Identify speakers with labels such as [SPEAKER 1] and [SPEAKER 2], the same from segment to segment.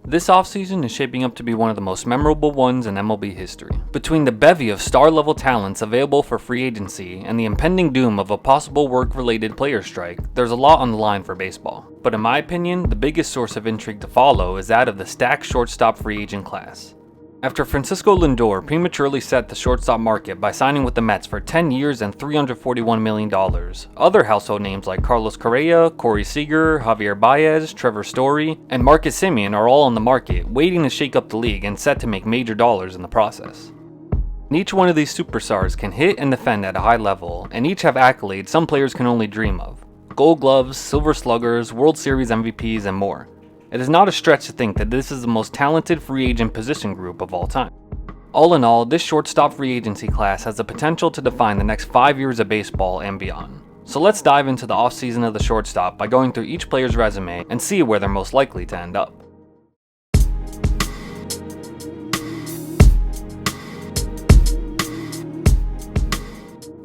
[SPEAKER 1] This offseason is shaping up to be one of the most memorable ones in MLB history. Between the bevy of star-level talents available for free agency and the impending doom of a possible work-related player strike, there's a lot on the line for baseball. But in my opinion, the biggest source of intrigue to follow is that of the stacked shortstop free agent class. After Francisco Lindor prematurely set the shortstop market by signing with the Mets for 10 years and $341 million, other household names like Carlos Correa, Seager, Javier Baez, Trevor and Marcus Semien are all on the market, waiting to shake up the league and set to make major dollars in the process. Each one of these superstars can hit and defend at a high level, and each have accolades some players can only dream of: Gold Gloves, Silver Sluggers, World Series MVPs, and more. It is not a stretch to think that this is the most talented free agent position group of all time. All in all, this shortstop free agency class has the potential to define the next 5 years of baseball and beyond. So let's dive into the offseason of the shortstop by going through each player's resume and see where they're most likely to end up.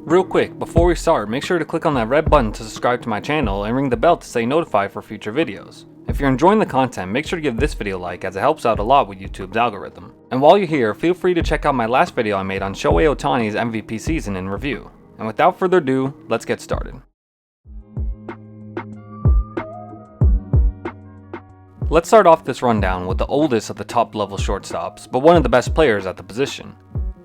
[SPEAKER 1] Real quick, before we start, make sure to click on that red button to subscribe to my channel and ring the bell to stay notified for future videos. If you're enjoying the content, make sure to give this video a like as it helps out a lot with YouTube's algorithm. And while you're here, feel free to check out my last video I made on Shohei Ohtani's MVP season in review. And without further ado, let's get started. Let's start off this rundown with the oldest of the top level shortstops, but one of the best players at the position.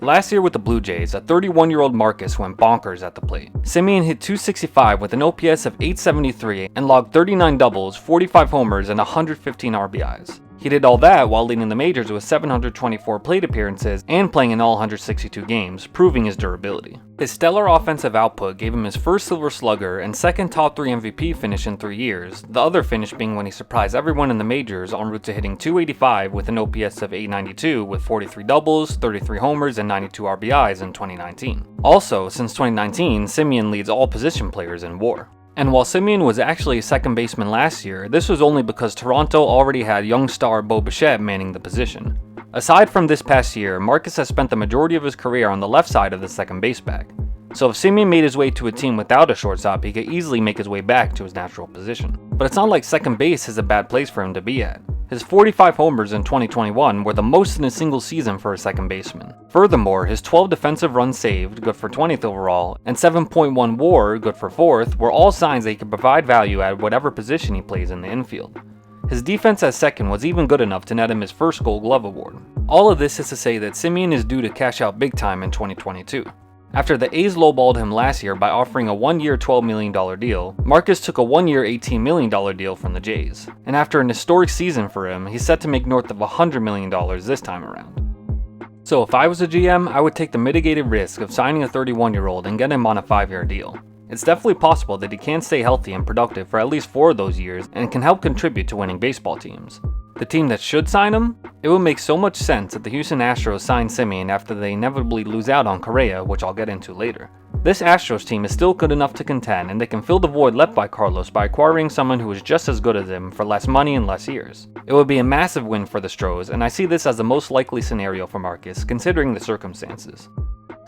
[SPEAKER 1] Last year with the Blue Jays, a 31-year-old Marcus went bonkers at the plate. Semien hit .265 with an OPS of .873 and logged 39 doubles, 45 homers, and 115 RBIs. He did all that while leading the majors with 724 plate appearances and playing in all 162 games, proving his durability. His stellar offensive output gave him his first Silver Slugger and second top 3 MVP finish in 3 years, the other finish being when he surprised everyone in the majors en route to hitting .285 with an OPS of .892 with 43 doubles, 33 homers, and 92 RBIs in 2019. Also, since 2019, Semien leads all position players in WAR. And while Semien was actually a second baseman last year, this was only because Toronto already had young star Bsbll manning the position. Aside from this past year, Marcus has spent the majority of his career on the left side of the second base bag. So if Semien made his way to a team without a shortstop, he could easily make his way back to his natural position. But it's not like second base is a bad place for him to be at. His 45 homers in 2021 were the most in a single season for a second baseman. Furthermore, his 12 defensive runs saved, good for 20th overall, and 7.1 WAR, good for 4th, were all signs that he could provide value at whatever position he plays in the infield. His defense at second was even good enough to net him his first Gold Glove award. All of this is to say that Semien is due to cash out big time in 2022. After the A's lowballed him last year by offering a 1-year $12 million deal, Marcus took a 1-year $18 million deal from the Jays. And after an historic season for him, he's set to make north of $100 million this time around. So if I was a GM, I would take the mitigated risk of signing a 31-year-old and get him on a 5-year deal. It's definitely possible that he can stay healthy and productive for at least 4 of those years and can help contribute to winning baseball teams. The team that should sign him? It would make so much sense that the Houston Astros sign Semien after they inevitably lose out on Correa, which I'll get into later. This Astros team is still good enough to contend, and they can fill the void left by Carlos by acquiring someone who is just as good as him for less money and less years. It would be a massive win for the Stros, and I see this as the most likely scenario for Marcus, considering the circumstances.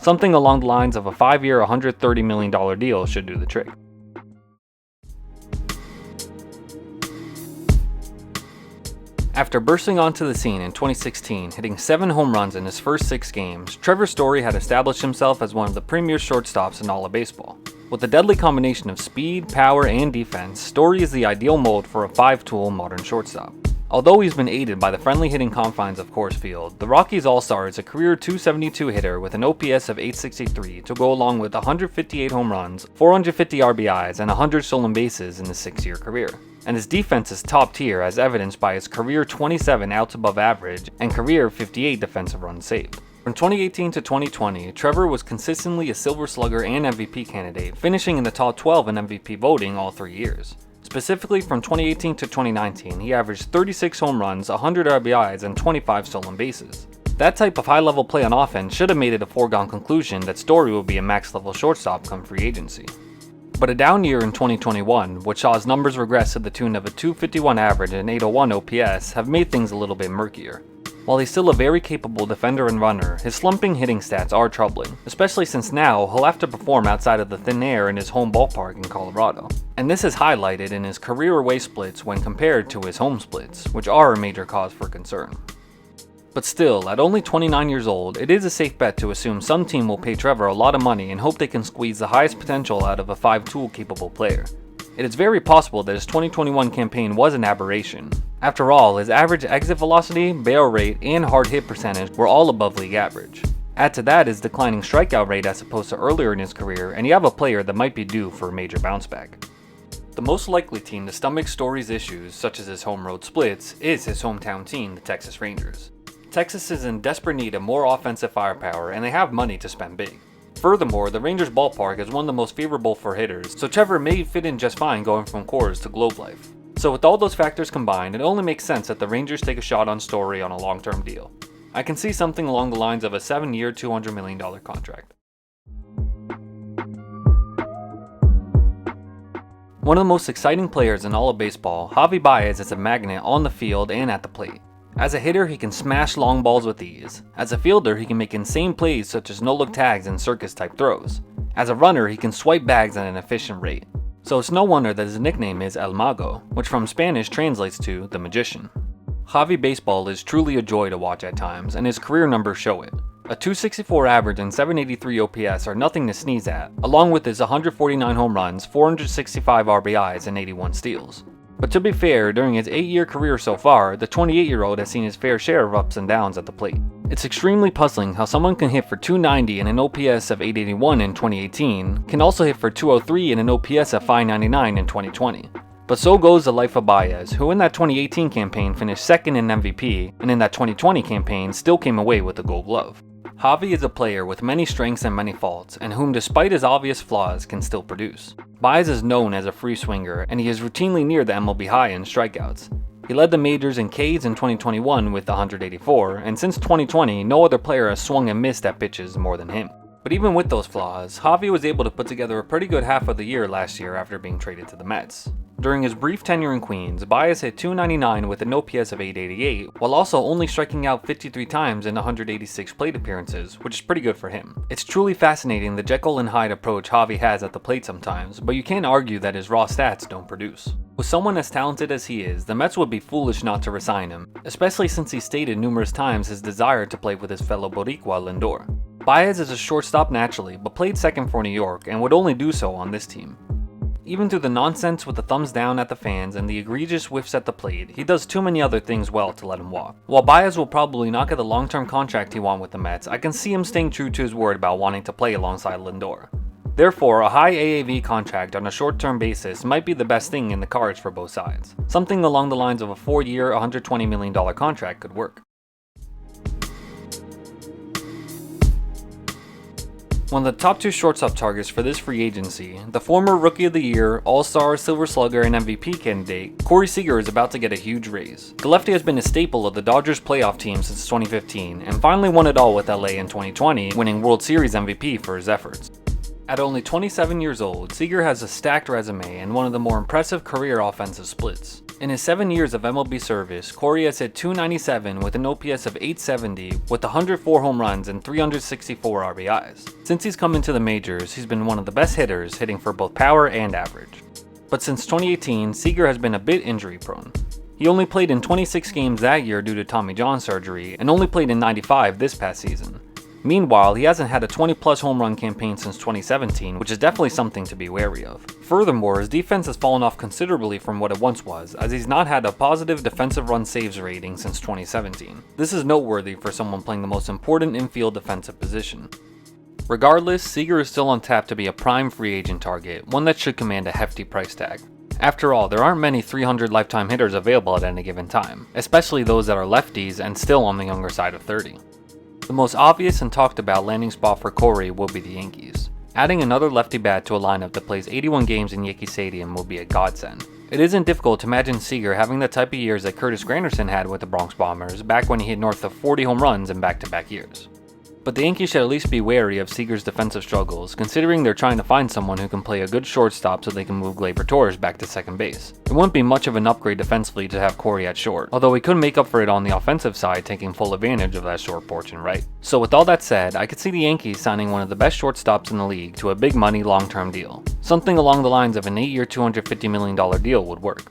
[SPEAKER 1] Something along the lines of a 5-year $130 million deal should do the trick. After bursting onto the scene in 2016, hitting 7 home runs in his first 6 games, Trevor had established himself as one of the premier shortstops in all of baseball. With a deadly combination of speed, power, and defense, Story is the ideal mold for a 5-tool modern shortstop. Although he's been aided by the friendly hitting confines of Coors Field, the Rockies All-Star is a career .272 hitter with an OPS of .863 to go along with 158 home runs, 450 RBIs, and 100 stolen bases in his 6-year career. And his defense is top tier as evidenced by his career 27 outs above average and career 58 defensive runs saved. From 2018 to 2020, Trevor was consistently a Silver Slugger and MVP candidate, finishing in the top 12 in MVP voting all 3 years. Specifically from 2018 to 2019, he averaged 36 home runs, 100 RBIs, and 25 stolen bases. That type of high-level play on offense should have made it a foregone conclusion that Story would be a max-level shortstop come free agency. But a down year in 2021, which saw his numbers regress to the tune of a .251 average and .801 OPS, have made things a little bit murkier. While he's still a very capable defender and runner, his slumping hitting stats are troubling, especially since now he'll have to perform outside of the thin air in his home ballpark in Colorado. And this is highlighted in his career away splits when compared to his home splits, which are a major cause for concern. But still, at only 29 years old, it is a safe bet to assume some team will pay Trevor a lot of money and hope they can squeeze the highest potential out of a 5-tool capable player. It is very possible that his 2021 campaign was an aberration. After all, his average exit velocity, barrel rate, and hard hit percentage were all above league average. Add to that his declining strikeout rate as opposed to earlier in his career, and you have a player that might be due for a major bounce back. The most likely team to stomach Story's issues, such as his home road splits, is his hometown team, the Texas Rangers. Texas is in desperate need of more offensive firepower, and they have money to spend big. Furthermore, the Rangers ballpark is one of the most favorable for hitters, so Trevor may fit in just fine going from Coors to Globe Life. So with all those factors combined, it only makes sense that the Rangers take a shot on Story on a long-term deal. I can see something along the lines of a 7-year, $200 million contract. One of the most exciting players in all of baseball, Javi Baez is a magnet on the field and at the plate. As a hitter, he can smash long balls with ease. As a fielder, he can make insane plays such as no-look tags and circus-type throws. As a runner, he can swipe bags at an efficient rate. So it's no wonder that his nickname is El Mago, which from Spanish translates to the magician. Javi baseball is truly a joy to watch at times, and his career numbers show it. A .264 average and .783 OPS are nothing to sneeze at, along with his 149 home runs, 465 RBIs, and 81 steals. But to be fair, during his 8-year career so far, the 28-year-old has seen his fair share of ups and downs at the plate. It's extremely puzzling how someone can hit for .290 and an OPS of .881 in 2018, can also hit for .203 and an OPS of .599 in 2020. But so goes the life of Baez, who in that 2018 campaign finished second in MVP, and in that 2020 campaign still came away with the Gold Glove. Javi is a player with many strengths and many faults, and whom despite his obvious flaws can still produce. Baez is known as a free swinger, and he is routinely near the MLB high in strikeouts. He led the majors in Ks in 2021 with 184, and since 2020, no other player has swung and missed at pitches more than him. But even with those flaws, Javi was able to put together a pretty good half of the year last year after being traded to the Mets. During his brief tenure in Queens, Baez hit .299 with an OPS of .888, while also only striking out 53 times in 186 plate appearances, which is pretty good for him. It's truly fascinating the Jekyll and Hyde approach Javi has at the plate sometimes, but you can't argue that his raw stats don't produce. With someone as talented as he is, the Mets would be foolish not to resign him, especially since he stated numerous times his desire to play with his fellow Boricua Lindor. Baez is a shortstop naturally, but played second for New York and would only do so on this team. Even through the nonsense with the thumbs down at the fans and the egregious whiffs at the plate, he does too many other things well to let him walk. While Baez will probably not get the long-term contract he wants with the Mets, I can see him staying true to his word about wanting to play alongside Lindor. Therefore, a high AAV contract on a short-term basis might be the best thing in the cards for both sides. Something along the lines of a 4-year, $120 million contract could work. One of the top 2 shortstop targets for this free agency, the former Rookie of the Year, All-Star, Silver Slugger, and MVP candidate, Corey Seager is about to get a huge raise. The lefty has been a staple of the Dodgers playoff team since 2015, and finally won it all with LA in 2020, winning World Series MVP for his efforts. At only 27 years old, Seager has a stacked resume and one of the more impressive career offensive splits. In his 7 years of MLB service, Correa has hit .297 with an OPS of .870 with 104 home runs and 364 RBIs. Since he's come into the majors, he's been one of the best hitters, hitting for both power and average. But since 2018, Seager has been a bit injury prone. He only played in 26 games that year due to Tommy John surgery, and only played in 95 this past season. Meanwhile, he hasn't had a 20-plus home run campaign since 2017, which is definitely something to be wary of. Furthermore, his defense has fallen off considerably from what it once was, as he's not had a positive defensive run saves rating since 2017. This is noteworthy for someone playing the most important infield defensive position. Regardless, Seager is still on tap to be a prime free agent target, one that should command a hefty price tag. After all, there aren't many 300 lifetime hitters available at any given time, especially those that are lefties and still on the younger side of 30. The most obvious and talked about landing spot for Corey will be the Yankees. Adding another lefty bat to a lineup that plays 81 games in Yankee Stadium will be a godsend. It isn't difficult to imagine Seager having the type of years that Curtis Granderson had with the Bronx Bombers back when he hit north of 40 home runs in back-to-back years. but the Yankees should at least be wary of Seager's defensive struggles, considering they're trying to find someone who can play a good shortstop so they can move Gleyber Torres back to second base. It wouldn't be much of an upgrade defensively to have Correa at short, although he could make up for it on the offensive side, taking full advantage of that short portion, right? So with all that said, I could see the Yankees signing one of the best shortstops in the league to a big money long-term deal. Something along the lines of an 8-year $250 million deal would work.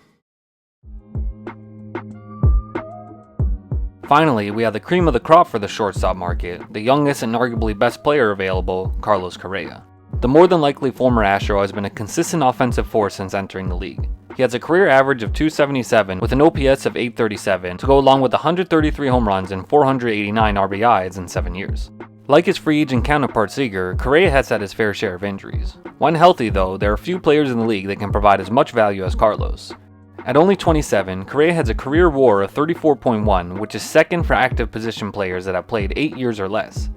[SPEAKER 1] Finally, we have the cream of the crop for the shortstop market, the youngest and arguably best player available, Carlos Correa. The more than likely former Astro has been a consistent offensive force since entering the league. He has a career average of .277 with an OPS of .837 to go along with 133 home runs and 489 RBIs in 7 years. Like his free agent counterpart Seager, Correa has had his fair share of injuries. When healthy though, there are few players in the league that can provide as much value as Carlos. At only 27, Correa has a career WAR of 34.1, which is second for active position players that have played 8 years or less.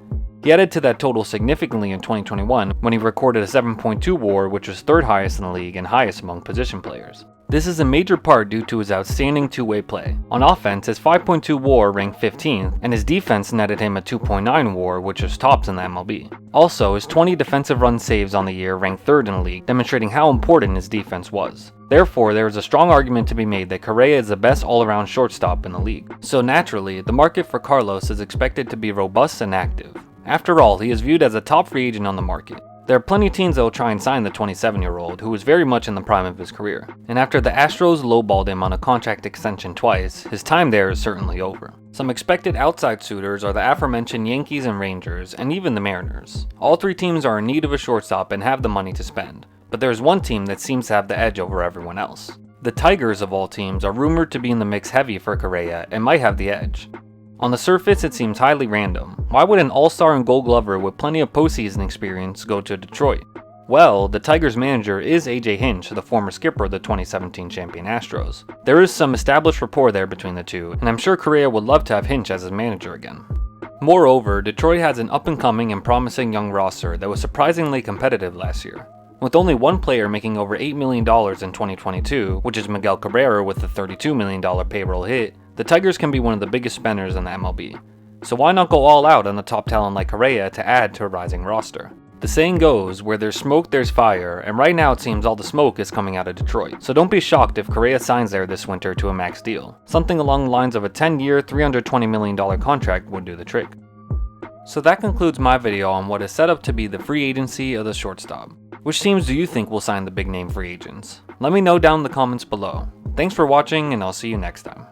[SPEAKER 1] He added to that total significantly in 2021 when he recorded a 7.2 WAR, which was third highest in the league and highest among position players. This is in major part due to his outstanding two-way play. On offense, his 5.2 WAR ranked 15th, and his defense netted him a 2.9 WAR, which is tops in the MLB. Also, his 20 defensive run saves on the year ranked third in the league, demonstrating how important his defense was. Therefore, there is a strong argument to be made that Correa is the best all-around shortstop in the league. So naturally, the market for Carlos is expected to be robust and active. After all, he is viewed as a top free agent on the market. There are plenty of teams that will try and sign the 27-year-old, who is very much in the prime of his career. And after the Astros lowballed him on a contract extension twice, his time there is certainly over. Some expected outside suitors are the aforementioned Yankees and Rangers, and even the Mariners. All three teams are in need of a shortstop and have the money to spend. But there's one team that seems to have the edge over everyone else. The Tigers of all teams are rumored to be in the mix heavy for Correa and might have the edge. On the surface, it seems highly random. Why would an all-star and gold glover with plenty of postseason experience go to Detroit? Well, the Tigers manager is AJ Hinch, the former skipper of the 2017 champion Astros. There is some established rapport there between the two, and I'm sure Correa would love to have Hinch as his manager again. Moreover, Detroit has an up-and-coming and promising young roster that was surprisingly competitive last year. With only one player making over $8 million in 2022, which is Miguel Cabrera with the $32 million payroll hit, the Tigers can be one of the biggest spenders in the MLB. So why not go all out on a top talent like Correa to add to a rising roster? The saying goes, where there's smoke there's fire, and right now it seems all the smoke is coming out of Detroit. So don't be shocked if Correa signs there this winter to a max deal. Something along the lines of a 10-year, $320 million contract would do the trick. So that concludes my video on what is set up to be the free agency of the shortstop. Which teams do you think will sign the big name free agents? Let me know down in the comments below. Thanks for watching, and I'll see you next time.